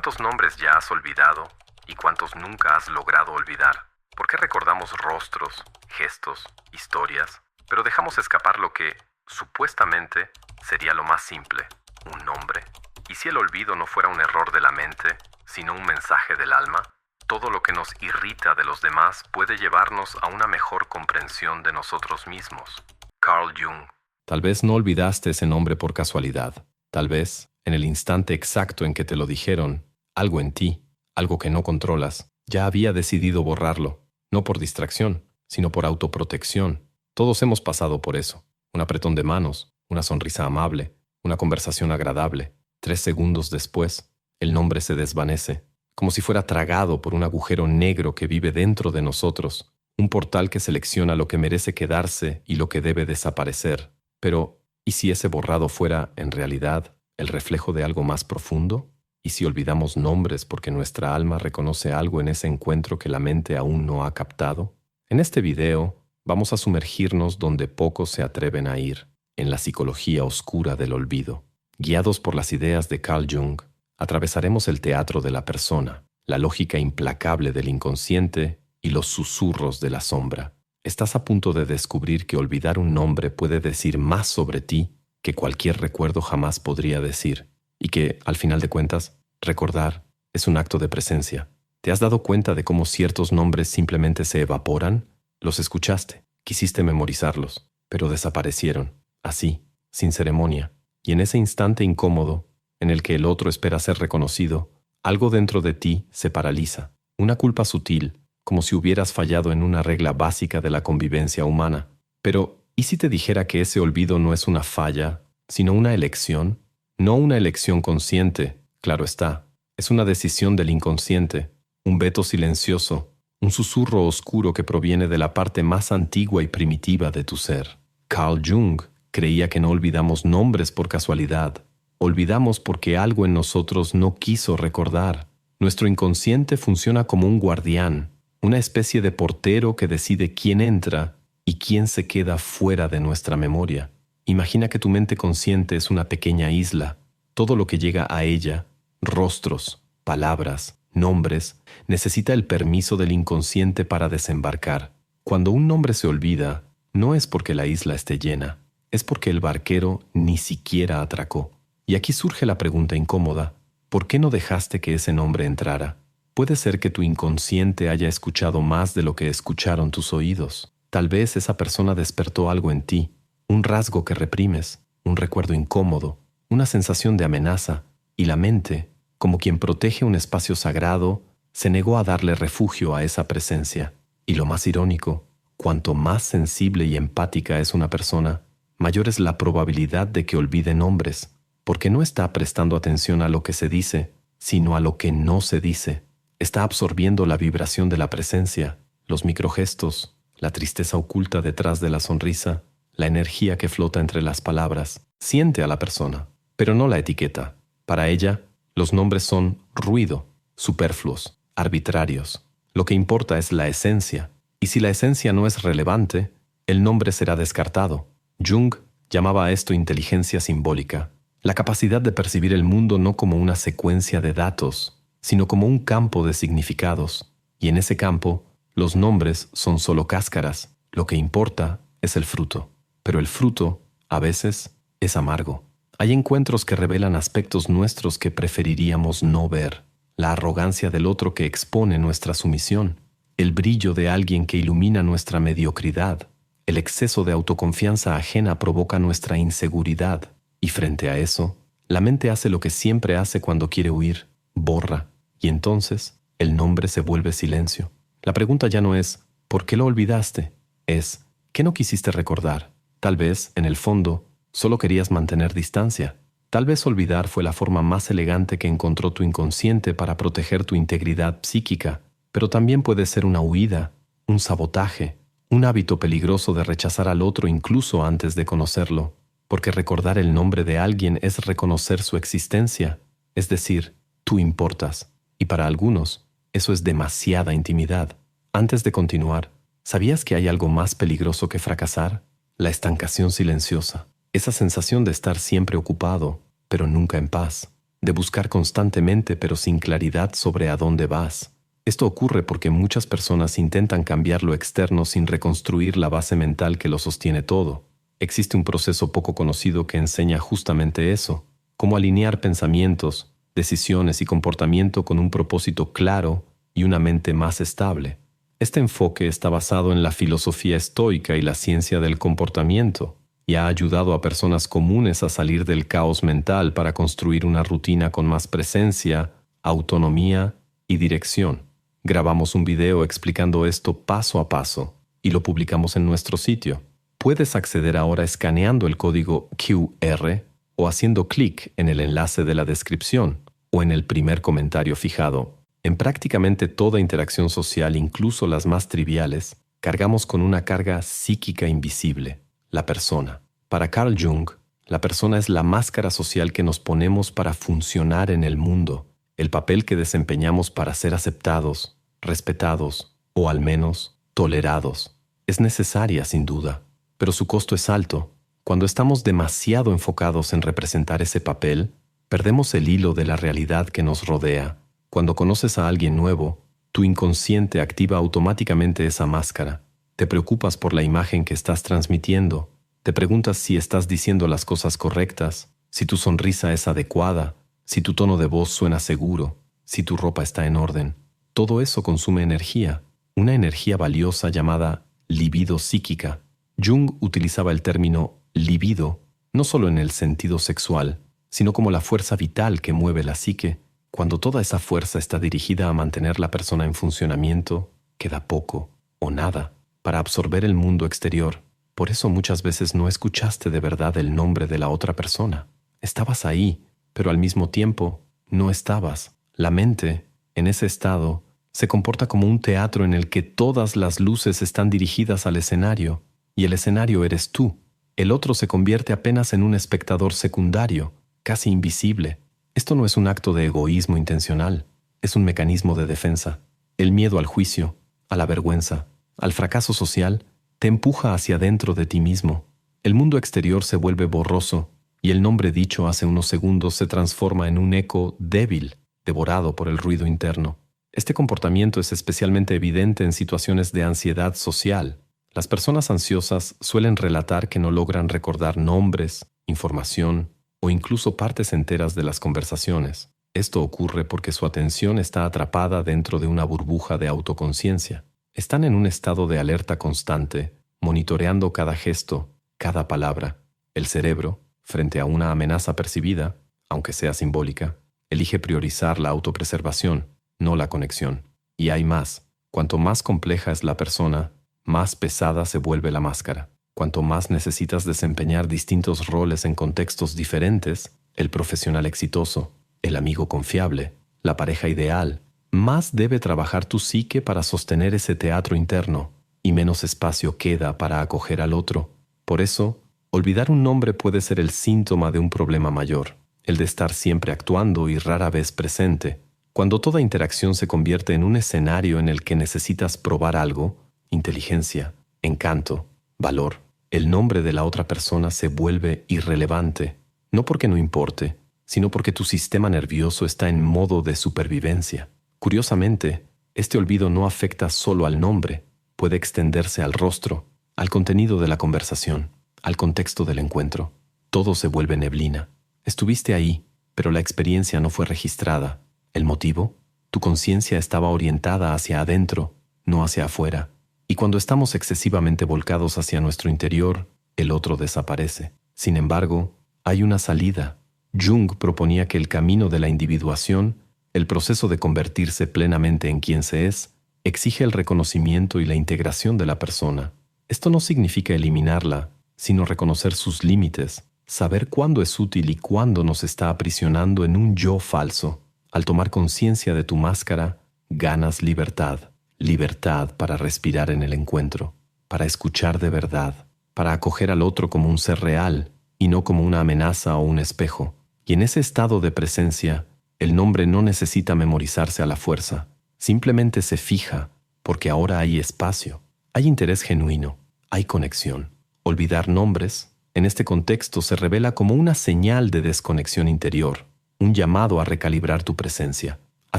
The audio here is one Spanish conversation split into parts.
¿Cuántos nombres ya has olvidado y cuántos nunca has logrado olvidar? ¿Por qué recordamos rostros, gestos, historias, pero dejamos escapar lo que, supuestamente, sería lo más simple, un nombre? ¿Y si el olvido no fuera un error de la mente, sino un mensaje del alma? Todo lo que nos irrita de los demás puede llevarnos a una mejor comprensión de nosotros mismos. Carl Jung. Tal vez no olvidaste ese nombre por casualidad. Tal vez, en el instante exacto en que te lo dijeron, algo en ti, algo que no controlas, ya había decidido borrarlo. No por distracción, sino por autoprotección. Todos hemos pasado por eso. Un apretón de manos, una sonrisa amable, una conversación agradable. 3 segundos después, el nombre se desvanece, como si fuera tragado por un agujero negro que vive dentro de nosotros, un portal que selecciona lo que merece quedarse y lo que debe desaparecer. Pero, ¿y si ese borrado fuera, en realidad, el reflejo de algo más profundo? ¿Y si olvidamos nombres porque nuestra alma reconoce algo en ese encuentro que la mente aún no ha captado? En este video, vamos a sumergirnos donde pocos se atreven a ir, en la psicología oscura del olvido. Guiados por las ideas de Carl Jung, atravesaremos el teatro de la persona, la lógica implacable del inconsciente y los susurros de la sombra. Estás a punto de descubrir que olvidar un nombre puede decir más sobre ti que cualquier recuerdo jamás podría decir, y que, al final de cuentas, recordar es un acto de presencia. ¿Te has dado cuenta de cómo ciertos nombres simplemente se evaporan? Los escuchaste, quisiste memorizarlos, pero desaparecieron, así, sin ceremonia. Y en ese instante incómodo, en el que el otro espera ser reconocido, algo dentro de ti se paraliza, una culpa sutil, como si hubieras fallado en una regla básica de la convivencia humana. Pero, ¿y si te dijera que ese olvido no es una falla, sino una elección? No una elección consciente, claro está. Es una decisión del inconsciente, un veto silencioso, un susurro oscuro que proviene de la parte más antigua y primitiva de tu ser. Carl Jung creía que no olvidamos nombres por casualidad. Olvidamos porque algo en nosotros no quiso recordar. Nuestro inconsciente funciona como un guardián, una especie de portero que decide quién entra y quién se queda fuera de nuestra memoria. Imagina que tu mente consciente es una pequeña isla. Todo lo que llega a ella, rostros, palabras, nombres, necesita el permiso del inconsciente para desembarcar. Cuando un nombre se olvida, no es porque la isla esté llena, es porque el barquero ni siquiera atracó. Y aquí surge la pregunta incómoda: ¿por qué no dejaste que ese nombre entrara? Puede ser que tu inconsciente haya escuchado más de lo que escucharon tus oídos. Tal vez esa persona despertó algo en ti, un rasgo que reprimes, un recuerdo incómodo, una sensación de amenaza, y la mente, como quien protege un espacio sagrado, se negó a darle refugio a esa presencia. Y lo más irónico, cuanto más sensible y empática es una persona, mayor es la probabilidad de que olvide nombres, porque no está prestando atención a lo que se dice, sino a lo que no se dice. Está absorbiendo la vibración de la presencia, los microgestos, la tristeza oculta detrás de la sonrisa, la energía que flota entre las palabras. Siente a la persona, pero no la etiqueta. Para ella, los nombres son ruido, superfluos, arbitrarios. Lo que importa es la esencia, y si la esencia no es relevante, el nombre será descartado. Jung llamaba a esto inteligencia simbólica, la capacidad de percibir el mundo no como una secuencia de datos, sino como un campo de significados. Y en ese campo, los nombres son solo cáscaras. Lo que importa es el fruto. Pero el fruto, a veces, es amargo. Hay encuentros que revelan aspectos nuestros que preferiríamos no ver. La arrogancia del otro que expone nuestra sumisión. El brillo de alguien que ilumina nuestra mediocridad. El exceso de autoconfianza ajena provoca nuestra inseguridad. Y frente a eso, la mente hace lo que siempre hace cuando quiere huir. Borra. Y entonces, el nombre se vuelve silencio. La pregunta ya no es ¿por qué lo olvidaste? Es ¿qué no quisiste recordar? Tal vez, en el fondo, solo querías mantener distancia. Tal vez olvidar fue la forma más elegante que encontró tu inconsciente para proteger tu integridad psíquica, pero también puede ser una huida, un sabotaje, un hábito peligroso de rechazar al otro incluso antes de conocerlo, porque recordar el nombre de alguien es reconocer su existencia, es decir, tú importas. Y para algunos, eso es demasiada intimidad. Antes de continuar, ¿sabías que hay algo más peligroso que fracasar? La estancación silenciosa. Esa sensación de estar siempre ocupado, pero nunca en paz. de buscar constantemente pero sin claridad sobre a dónde vas. Esto ocurre porque muchas personas intentan cambiar lo externo sin reconstruir la base mental que lo sostiene todo. Existe un proceso poco conocido que enseña justamente eso, cómo alinear pensamientos, decisiones y comportamiento con un propósito claro y una mente más estable. Este enfoque está basado en la filosofía estoica y la ciencia del comportamiento, y ha ayudado a personas comunes a salir del caos mental para construir una rutina con más presencia, autonomía y dirección. Grabamos un video explicando esto paso a paso y lo publicamos en nuestro sitio. Puedes acceder ahora escaneando el código QR o haciendo clic en el enlace de la descripción o en el primer comentario fijado. En prácticamente toda interacción social, incluso las más triviales, cargamos con una carga psíquica invisible, la persona. Para Carl Jung, la persona es la máscara social que nos ponemos para funcionar en el mundo, el papel que desempeñamos para ser aceptados, respetados o al menos tolerados. Es necesaria, sin duda, pero su costo es alto. Cuando estamos demasiado enfocados en representar ese papel, perdemos el hilo de la realidad que nos rodea. Cuando conoces a alguien nuevo, tu inconsciente activa automáticamente esa máscara. Te preocupas por la imagen que estás transmitiendo. Te preguntas si estás diciendo las cosas correctas, si tu sonrisa es adecuada, si tu tono de voz suena seguro, si tu ropa está en orden. Todo eso consume energía, una energía valiosa llamada libido psíquica. Jung utilizaba el término libido no solo en el sentido sexual, sino como la fuerza vital que mueve la psique. Cuando toda esa fuerza está dirigida a mantener la persona en funcionamiento, queda poco o nada para absorber el mundo exterior. Por eso muchas veces no escuchaste de verdad el nombre de la otra persona. Estabas ahí, pero al mismo tiempo no estabas. La mente, en ese estado, se comporta como un teatro en el que todas las luces están dirigidas al escenario, y el escenario eres tú. El otro se convierte apenas en un espectador secundario, casi invisible. Esto no es un acto de egoísmo intencional, es un mecanismo de defensa. El miedo al juicio, a la vergüenza, al fracaso social, te empuja hacia dentro de ti mismo. El mundo exterior se vuelve borroso y el nombre dicho hace unos segundos se transforma en un eco débil, devorado por el ruido interno. Este comportamiento es especialmente evidente en situaciones de ansiedad social. Las personas ansiosas suelen relatar que no logran recordar nombres, información o incluso partes enteras de las conversaciones. Esto ocurre porque su atención está atrapada dentro de una burbuja de autoconciencia. Están en un estado de alerta constante, monitoreando cada gesto, cada palabra. El cerebro, frente a una amenaza percibida, aunque sea simbólica, elige priorizar la autopreservación, no la conexión. Y hay más. Cuanto más compleja es la persona, más pesada se vuelve la máscara. Cuanto más necesitas desempeñar distintos roles en contextos diferentes, el profesional exitoso, el amigo confiable, la pareja ideal, más debe trabajar tu psique para sostener ese teatro interno, y menos espacio queda para acoger al otro. Por eso, olvidar un nombre puede ser el síntoma de un problema mayor, el de estar siempre actuando y rara vez presente. Cuando toda interacción se convierte en un escenario en el que necesitas probar algo, inteligencia, encanto, valor, el nombre de la otra persona se vuelve irrelevante, no porque no importe, sino porque tu sistema nervioso está en modo de supervivencia. Curiosamente, este olvido no afecta solo al nombre, puede extenderse al rostro, al contenido de la conversación, al contexto del encuentro. Todo se vuelve neblina. Estuviste ahí, pero la experiencia no fue registrada. ¿El motivo? Tu conciencia estaba orientada hacia adentro, no hacia afuera. Y cuando estamos excesivamente volcados hacia nuestro interior, el otro desaparece. Sin embargo, hay una salida. Jung proponía que el camino de la individuación, el proceso de convertirse plenamente en quien se es, exige el reconocimiento y la integración de la persona. Esto no significa eliminarla, sino reconocer sus límites, saber cuándo es útil y cuándo nos está aprisionando en un yo falso. Al tomar conciencia de tu máscara, ganas libertad. Libertad para respirar en el encuentro, para escuchar de verdad, para acoger al otro como un ser real y no como una amenaza o un espejo. Y en ese estado de presencia, el nombre no necesita memorizarse a la fuerza. Simplemente se fija, porque ahora hay espacio, hay interés genuino, hay conexión. Olvidar nombres, en este contexto, se revela como una señal de desconexión interior, un llamado a recalibrar tu presencia, a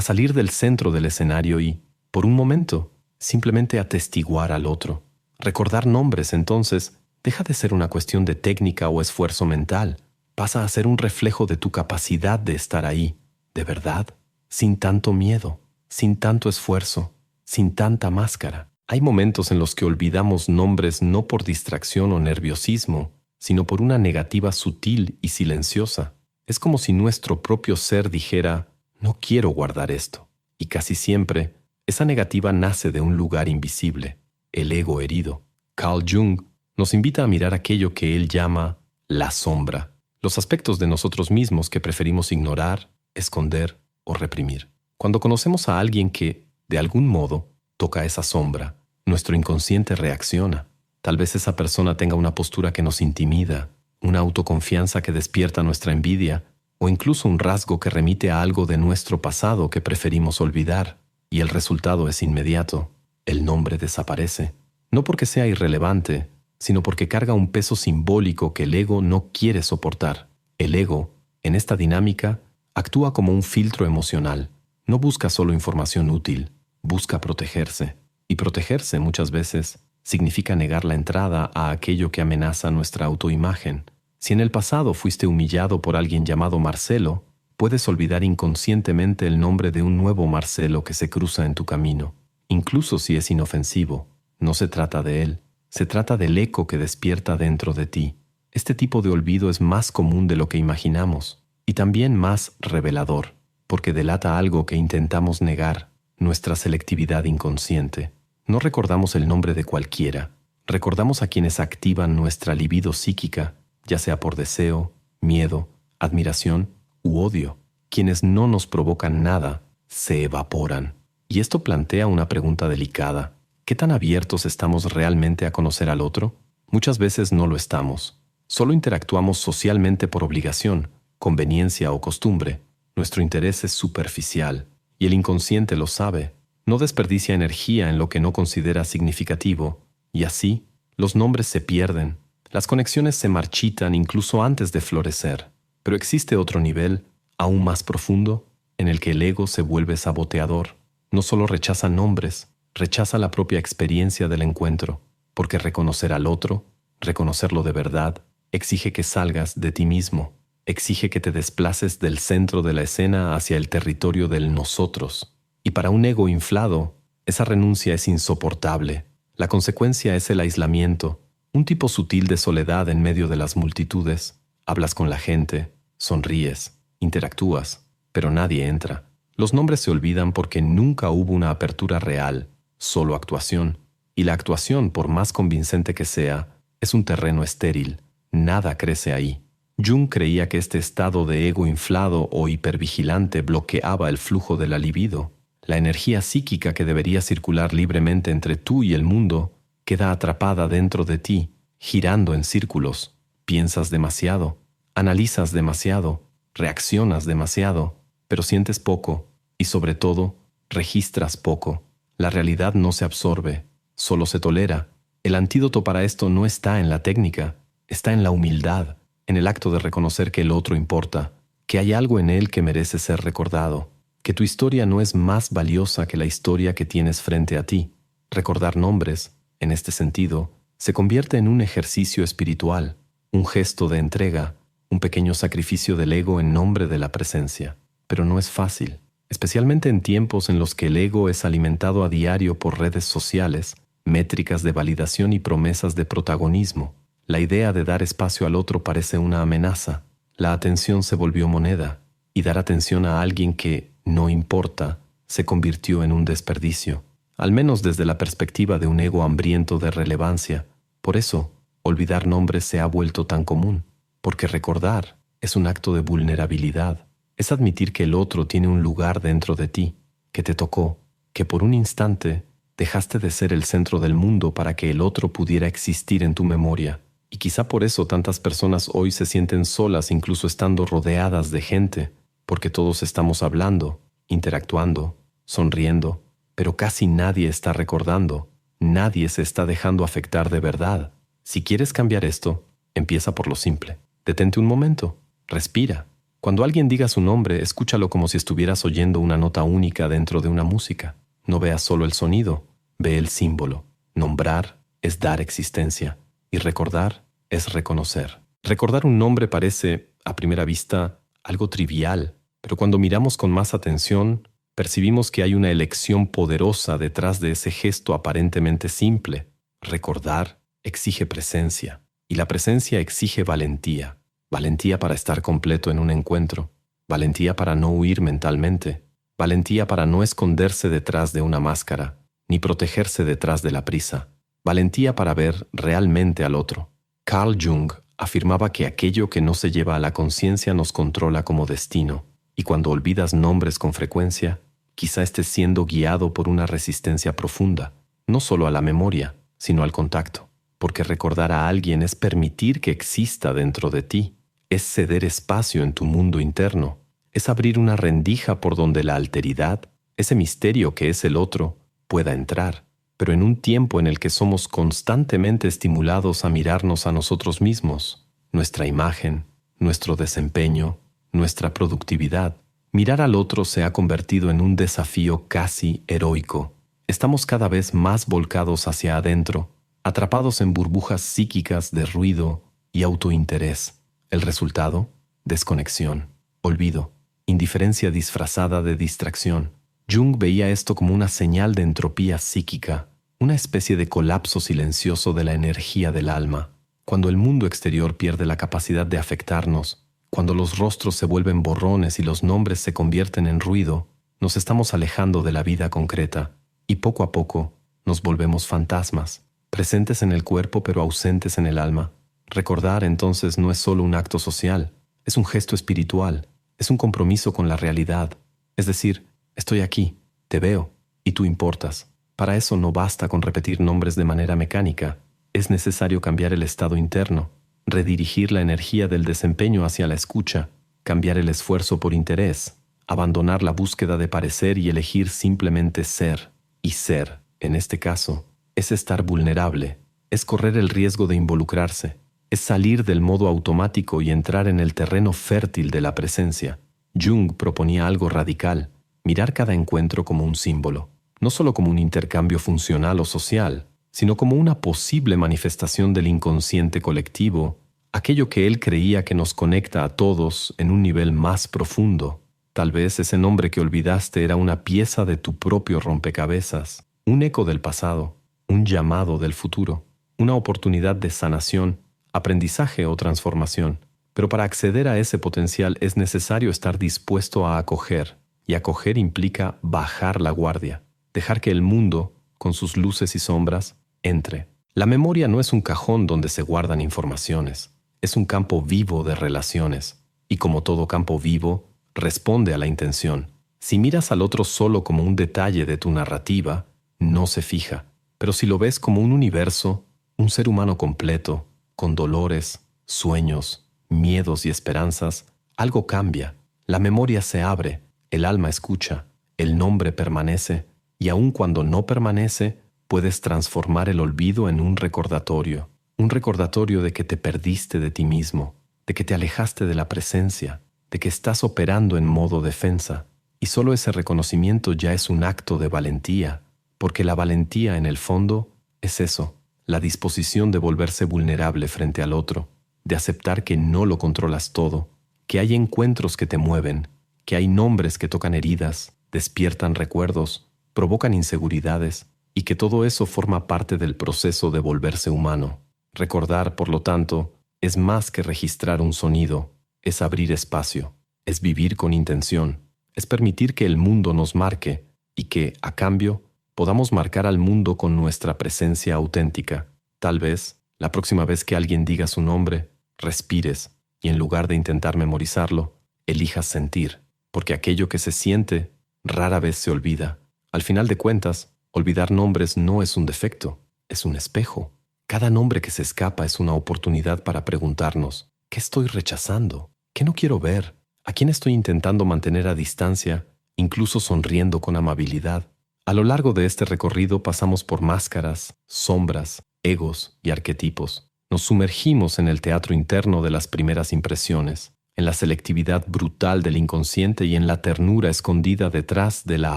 salir del centro del escenario y, por un momento, simplemente atestiguar al otro. Recordar nombres, entonces, deja de ser una cuestión de técnica o esfuerzo mental, pasa a ser un reflejo de tu capacidad de estar ahí, de verdad, sin tanto miedo, sin tanto esfuerzo, sin tanta máscara. Hay momentos en los que olvidamos nombres no por distracción o nerviosismo, sino por una negativa sutil y silenciosa. Es como si nuestro propio ser dijera, no quiero guardar esto. Y casi siempre, esa negativa nace de un lugar invisible, el ego herido. Carl Jung nos invita a mirar aquello que él llama la sombra, los aspectos de nosotros mismos que preferimos ignorar, esconder o reprimir. Cuando conocemos a alguien que, de algún modo, toca esa sombra, nuestro inconsciente reacciona. Tal vez esa persona tenga una postura que nos intimida, una autoconfianza que despierta nuestra envidia, o incluso un rasgo que remite a algo de nuestro pasado que preferimos olvidar, y el resultado es inmediato. El nombre desaparece, no porque sea irrelevante, sino porque carga un peso simbólico que el ego no quiere soportar. El ego, en esta dinámica, actúa como un filtro emocional. No busca solo información útil, busca protegerse. Y protegerse muchas veces significa negar la entrada a aquello que amenaza nuestra autoimagen. Si en el pasado fuiste humillado por alguien llamado Marcelo, puedes olvidar inconscientemente el nombre de un nuevo Marcelo que se cruza en tu camino. Incluso si es inofensivo, no se trata de él, se trata del eco que despierta dentro de ti. Este tipo de olvido es más común de lo que imaginamos y también más revelador, porque delata algo que intentamos negar, nuestra selectividad inconsciente. No recordamos el nombre de cualquiera, recordamos a quienes activan nuestra libido psíquica, ya sea por deseo, miedo, admiración u odio. Quienes no nos provocan nada, se evaporan. Y esto plantea una pregunta delicada. ¿Qué tan abiertos estamos realmente a conocer al otro? Muchas veces no lo estamos. Solo interactuamos socialmente por obligación, conveniencia o costumbre. Nuestro interés es superficial, y el inconsciente lo sabe. No desperdicia energía en lo que no considera significativo, y así, los nombres se pierden. Las conexiones se marchitan incluso antes de florecer. Pero existe otro nivel, aún más profundo, en el que el ego se vuelve saboteador. No solo rechaza nombres, rechaza la propia experiencia del encuentro, porque reconocer al otro, reconocerlo de verdad, exige que salgas de ti mismo, exige que te desplaces del centro de la escena hacia el territorio del nosotros. Y para un ego inflado, esa renuncia es insoportable. La consecuencia es el aislamiento, un tipo sutil de soledad en medio de las multitudes. Hablas con la gente, sonríes, interactúas, pero nadie entra. Los nombres se olvidan porque nunca hubo una apertura real, solo actuación. Y la actuación, por más convincente que sea, es un terreno estéril. Nada crece ahí. Jung creía que este estado de ego inflado o hipervigilante bloqueaba el flujo de la libido. La energía psíquica que debería circular libremente entre tú y el mundo queda atrapada dentro de ti, girando en círculos. Piensas demasiado, analizas demasiado, reaccionas demasiado, pero sientes poco y, sobre todo, registras poco. La realidad no se absorbe, solo se tolera. El antídoto para esto no está en la técnica, está en la humildad, en el acto de reconocer que el otro importa, que hay algo en él que merece ser recordado, que tu historia no es más valiosa que la historia que tienes frente a ti. Recordar nombres, en este sentido, se convierte en un ejercicio espiritual, un gesto de entrega, un pequeño sacrificio del ego en nombre de la presencia. Pero no es fácil, especialmente en tiempos en los que el ego es alimentado a diario por redes sociales, métricas de validación y promesas de protagonismo. La idea de dar espacio al otro parece una amenaza. La atención se volvió moneda, y dar atención a alguien que no importa se convirtió en un desperdicio, al menos desde la perspectiva de un ego hambriento de relevancia. Por eso, olvidar nombres se ha vuelto tan común, porque recordar es un acto de vulnerabilidad. Es admitir que el otro tiene un lugar dentro de ti, que te tocó, que por un instante dejaste de ser el centro del mundo para que el otro pudiera existir en tu memoria. Y quizá por eso tantas personas hoy se sienten solas incluso estando rodeadas de gente, porque todos estamos hablando, interactuando, sonriendo, pero casi nadie está recordando, nadie se está dejando afectar de verdad. Si quieres cambiar esto, empieza por lo simple. Detente un momento, respira, Cuando alguien diga su nombre, escúchalo como si estuvieras oyendo una nota única dentro de una música. No veas solo el sonido, ve el símbolo. Nombrar es dar existencia y recordar es reconocer. Recordar un nombre parece, a primera vista, algo trivial, pero cuando miramos con más atención, percibimos que hay una elección poderosa detrás de ese gesto aparentemente simple. Recordar exige presencia, y la presencia exige valentía. Valentía para estar completo en un encuentro, valentía para no huir mentalmente, valentía para no esconderse detrás de una máscara, ni protegerse detrás de la prisa, valentía para ver realmente al otro. Carl Jung afirmaba que aquello que no se lleva a la conciencia nos controla como destino, y cuando olvidas nombres con frecuencia, quizá estés siendo guiado por una resistencia profunda, no solo a la memoria, sino al contacto, porque recordar a alguien es permitir que exista dentro de ti, es ceder espacio en tu mundo interno, es abrir una rendija por donde la alteridad, ese misterio que es el otro, pueda entrar, pero en un tiempo en el que somos constantemente estimulados a mirarnos a nosotros mismos, nuestra imagen, nuestro desempeño, nuestra productividad. Mirar al otro se ha convertido en un desafío casi heroico. Estamos cada vez más volcados hacia adentro, atrapados en burbujas psíquicas de ruido y autointerés. El resultado: desconexión, olvido, indiferencia disfrazada de distracción. Jung veía esto como una señal de entropía psíquica, una especie de colapso silencioso de la energía del alma. Cuando el mundo exterior pierde la capacidad de afectarnos, cuando los rostros se vuelven borrones y los nombres se convierten en ruido, nos estamos alejando de la vida concreta y poco a poco nos volvemos fantasmas, presentes en el cuerpo pero ausentes en el alma. Recordar entonces no es solo un acto social, es un gesto espiritual, es un compromiso con la realidad. Es decir, estoy aquí, te veo y tú importas. Para eso no basta con repetir nombres de manera mecánica, es necesario cambiar el estado interno, redirigir la energía del desempeño hacia la escucha, cambiar el esfuerzo por interés, abandonar la búsqueda de parecer y elegir simplemente ser. Y ser, en este caso, es estar vulnerable, es correr el riesgo de involucrarse, es salir del modo automático y entrar en el terreno fértil de la presencia. Jung proponía algo radical: mirar cada encuentro como un símbolo, no solo como un intercambio funcional o social, sino como una posible manifestación del inconsciente colectivo, aquello que él creía que nos conecta a todos en un nivel más profundo. Tal vez ese nombre que olvidaste era una pieza de tu propio rompecabezas, un eco del pasado, un llamado del futuro, una oportunidad de sanación, aprendizaje o transformación. Pero para acceder a ese potencial es necesario estar dispuesto a acoger, y acoger implica bajar la guardia, dejar que el mundo, con sus luces y sombras, entre. La memoria no es un cajón donde se guardan informaciones, es un campo vivo de relaciones, y como todo campo vivo, responde a la intención. Si miras al otro solo como un detalle de tu narrativa, no se fija, pero si lo ves como un universo, un ser humano completo, con dolores, sueños, miedos y esperanzas, algo cambia. La memoria se abre, el alma escucha, el nombre permanece, y aun cuando no permanece, puedes transformar el olvido en un recordatorio de que te perdiste de ti mismo, de que te alejaste de la presencia, de que estás operando en modo defensa. Y solo ese reconocimiento ya es un acto de valentía, porque la valentía en el fondo es eso, la disposición de volverse vulnerable frente al otro, de aceptar que no lo controlas todo, que hay encuentros que te mueven, que hay nombres que tocan heridas, despiertan recuerdos, provocan inseguridades, y que todo eso forma parte del proceso de volverse humano. Recordar, por lo tanto, es más que registrar un sonido, es abrir espacio, es vivir con intención, es permitir que el mundo nos marque y que, a cambio, podamos marcar al mundo con nuestra presencia auténtica. Tal vez, la próxima vez que alguien diga su nombre, respires y en lugar de intentar memorizarlo, elijas sentir, porque aquello que se siente rara vez se olvida. Al final de cuentas, olvidar nombres no es un defecto, es un espejo. Cada nombre que se escapa es una oportunidad para preguntarnos: ¿qué estoy rechazando? ¿Qué no quiero ver? ¿A quién estoy intentando mantener a distancia, incluso sonriendo con amabilidad? A lo largo de este recorrido pasamos por máscaras, sombras, egos y arquetipos. Nos sumergimos en el teatro interno de las primeras impresiones. en la selectividad brutal del inconsciente y en la ternura escondida detrás de la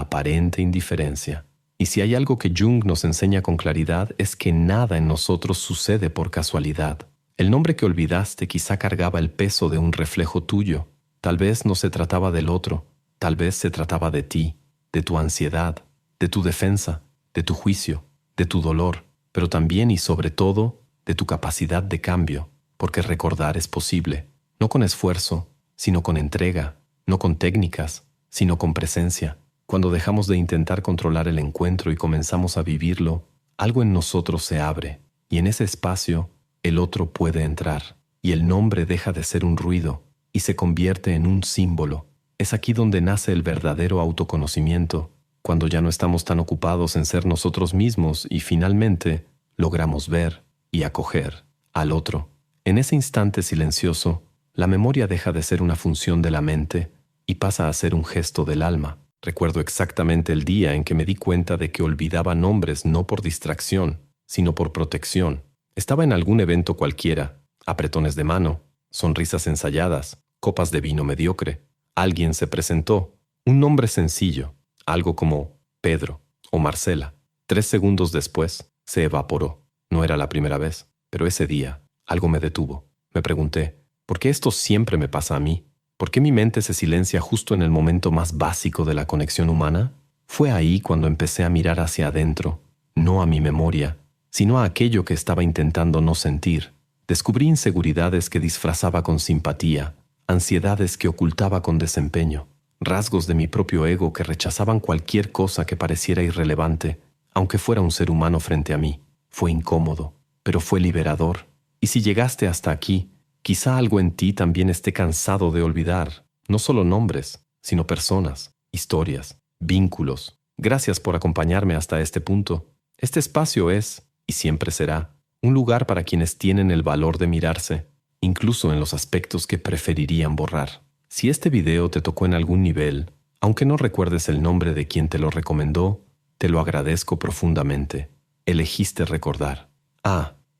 aparente indiferencia. Y si hay algo que Jung nos enseña con claridad es que nada en nosotros sucede por casualidad. El nombre que olvidaste quizá cargaba el peso de un reflejo tuyo. Tal vez no se trataba del otro, tal vez se trataba de ti, de tu ansiedad, de tu defensa, de tu juicio, de tu dolor, pero también y sobre todo de tu capacidad de cambio, porque recordar es posible, no con esfuerzo, sino con entrega, no con técnicas, sino con presencia. Cuando dejamos de intentar controlar el encuentro y comenzamos a vivirlo, algo en nosotros se abre, y en ese espacio el otro puede entrar, y el nombre deja de ser un ruido y se convierte en un símbolo. Es aquí donde nace el verdadero autoconocimiento, cuando ya no estamos tan ocupados en ser nosotros mismos y finalmente logramos ver y acoger al otro. En ese instante silencioso, la memoria deja de ser una función de la mente y pasa a ser un gesto del alma. Recuerdo exactamente el día en que me di cuenta de que olvidaba nombres no por distracción, sino por protección. Estaba en algún evento cualquiera, apretones de mano, sonrisas ensayadas, copas de vino mediocre. Alguien se presentó, un nombre sencillo, algo como Pedro o Marcela. 3 segundos después, se evaporó. No era la primera vez, pero ese día, algo me detuvo. Me pregunté, ¿por qué esto siempre me pasa a mí? ¿Por qué mi mente se silencia justo en el momento más básico de la conexión humana? Fue ahí cuando empecé a mirar hacia adentro, no a mi memoria, sino a aquello que estaba intentando no sentir. Descubrí inseguridades que disfrazaba con simpatía, ansiedades que ocultaba con desempeño, rasgos de mi propio ego que rechazaban cualquier cosa que pareciera irrelevante, aunque fuera un ser humano frente a mí. Fue incómodo, pero fue liberador. Y si llegaste hasta aquí, quizá algo en ti también esté cansado de olvidar, no solo nombres, sino personas, historias, vínculos. Gracias por acompañarme hasta este punto. Este espacio es, y siempre será, un lugar para quienes tienen el valor de mirarse, incluso en los aspectos que preferirían borrar. Si este video te tocó en algún nivel, aunque no recuerdes el nombre de quien te lo recomendó, te lo agradezco profundamente. Elegiste recordar.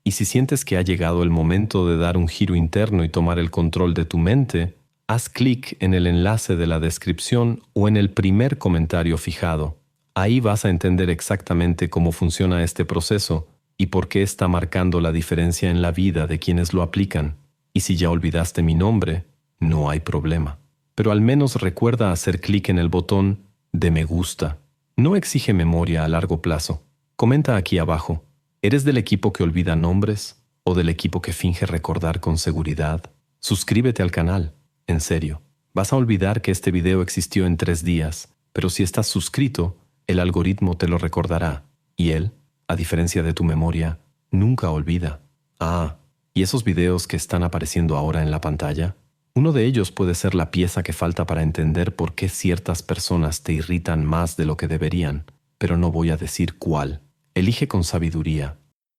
Y si sientes que ha llegado el momento de dar un giro interno y tomar el control de tu mente, haz clic en el enlace de la descripción o en el primer comentario fijado. Ahí vas a entender exactamente cómo funciona este proceso y por qué está marcando la diferencia en la vida de quienes lo aplican. Y si ya olvidaste mi nombre, no hay problema. Pero al menos recuerda hacer clic en el botón de me gusta. No exige memoria a largo plazo. Comenta aquí abajo. ¿Eres del equipo que olvida nombres o del equipo que finge recordar con seguridad? Suscríbete al canal. En serio, vas a olvidar que este video existió en 3 días, pero si estás suscrito, el algoritmo te lo recordará. Y él, a diferencia de tu memoria, nunca olvida. ¿Y esos videos que están apareciendo ahora en la pantalla? Uno de ellos puede ser la pieza que falta para entender por qué ciertas personas te irritan más de lo que deberían, pero no voy a decir cuál. Elige con sabiduría.